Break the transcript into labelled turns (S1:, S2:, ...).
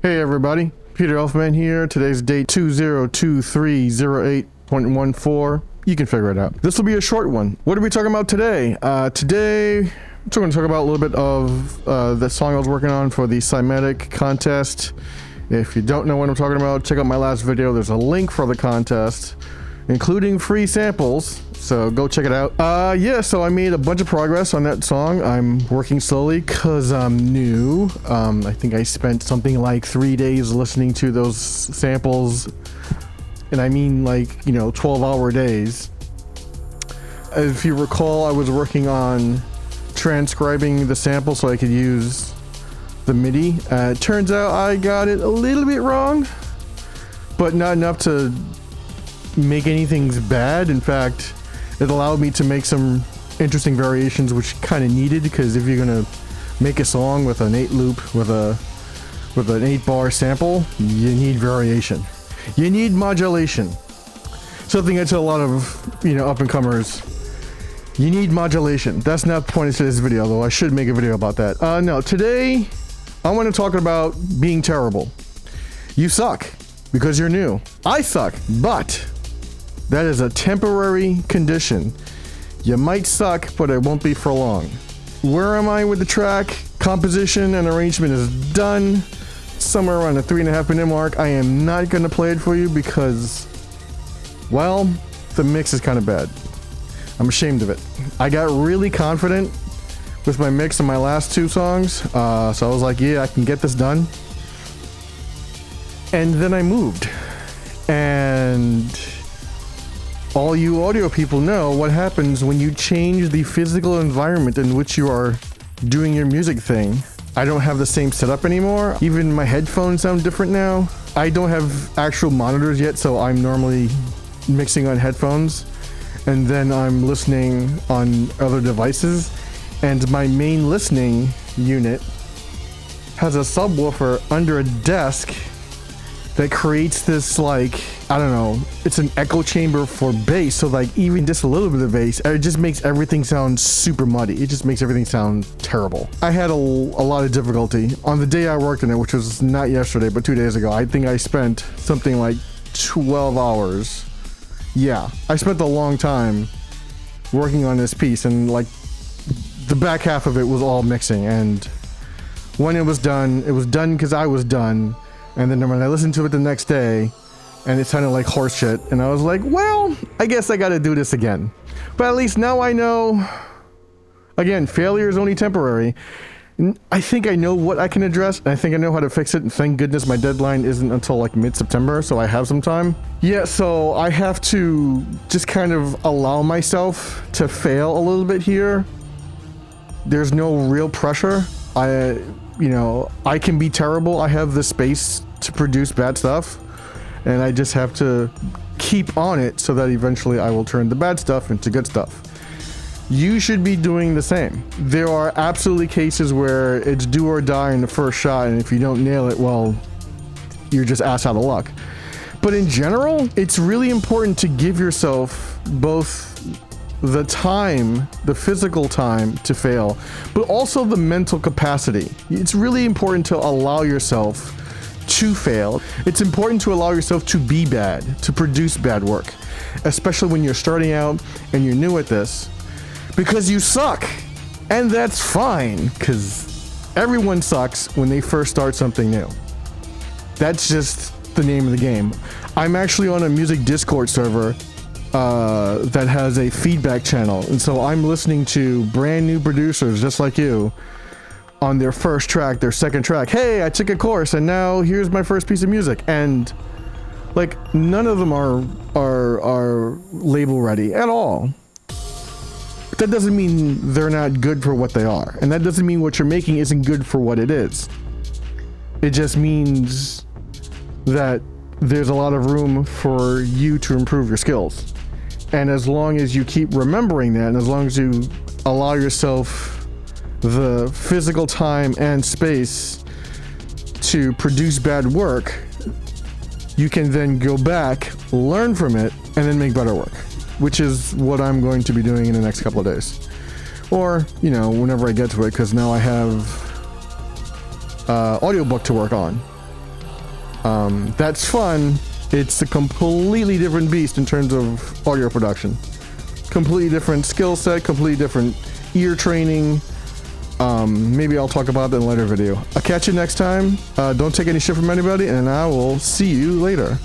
S1: Hey everybody, Peter Elfman here. Today's date 202308.14. You can figure it out. This will be a short one. What are we talking about today? Today, I'm going to talk about a little bit of the song I was working on for the Cymatic contest. If you don't know what I'm talking about, check out my last video. There's a link for the contest, including free samples. So go check it out. Yeah, so I made a bunch of progress on that song. I'm working slowly because I'm new. I think I spent something like 3 days listening to those samples. And I mean like, 12-hour days. If you recall, I was working on transcribing the sample so I could use the MIDI. It turns out I got it a little bit wrong, but not enough to make anything bad. In fact, it allowed me to make some interesting variations, which kind of needed, because if you're gonna make a song with an 8 loop with an 8-bar sample, you need variation. You need modulation. Something I tell a lot of up and comers. You need modulation. That's not the point of today's video, though. I should make a video about that. No, today I want to talk about being terrible. You suck because you're new. I suck, but that is a temporary condition. You might suck, but it won't be for long. Where am I with the track? Composition and arrangement is done. Somewhere around the 3.5-minute mark. I am not going to play it for you because, well, the mix is kind of bad. I'm ashamed of it. I got really confident with my mix on my last 2 songs. So I was like, yeah, I can get this done. And then I moved. And all you audio people know what happens when you change the physical environment in which you are doing your music thing. I don't have the same setup anymore. Even my headphones sound different now. I don't have actual monitors yet, so I'm normally mixing on headphones, and then I'm listening on other devices. And my main listening unit has a subwoofer under a desk that creates this, like, I don't know, it's an echo chamber for bass. So like even just a little bit of bass, it just makes everything sound super muddy. It just makes everything sound terrible. I had a lot of difficulty on the day I worked on it, which was not yesterday, but 2 days ago. I think I spent something like 12 hours. Yeah, I spent a long time working on this piece, and like the back half of it was all mixing. And when it was done because I was done. And then when I listened to it the next day, and it sounded like horse shit, and I was like, well, I guess I gotta do this again. But at least now I know, again, failure is only temporary. I think I know what I can address, and I think I know how to fix it, and thank goodness my deadline isn't until like mid-September, so I have some time. Yeah, so I have to just kind of allow myself to fail a little bit here. There's no real pressure. I can be terrible. I have the space to produce bad stuff, and I just have to keep on it so that eventually I will turn the bad stuff into good stuff. You should be doing the same. There are absolutely cases where it's do or die in the first shot, and if you don't nail it, well, you're just ass out of luck. But in general, it's really important to give yourself both the time, the physical time to fail, but also the mental capacity. It's really important to allow yourself to fail. It's important to allow yourself to be bad, to produce bad work, especially when you're starting out and you're new at this, because you suck. And that's fine, because everyone sucks when they first start something new. That's just the name of the game. I'm actually on a music Discord server that has a feedback channel, and so I'm listening to brand new producers just like you on their first track, their second track. Hey, I took a course and now here's my first piece of music, and like none of them are label ready at all. But that doesn't mean they're not good for what they are, and that doesn't mean what you're making isn't good for what it is. It just means that there's a lot of room for you to improve your skills. And as long as you keep remembering that, and as long as you allow yourself the physical time and space to produce bad work, you can then go back, learn from it, and then make better work, which is what I'm going to be doing in the next couple of days. Or, whenever I get to it, because now I have audiobook to work on. That's fun. It's a completely different beast in terms of audio production. Completely different skill set, completely different ear training. Maybe I'll talk about that in a later video. I'll catch you next time. Don't take any shit from anybody, and I will see you later.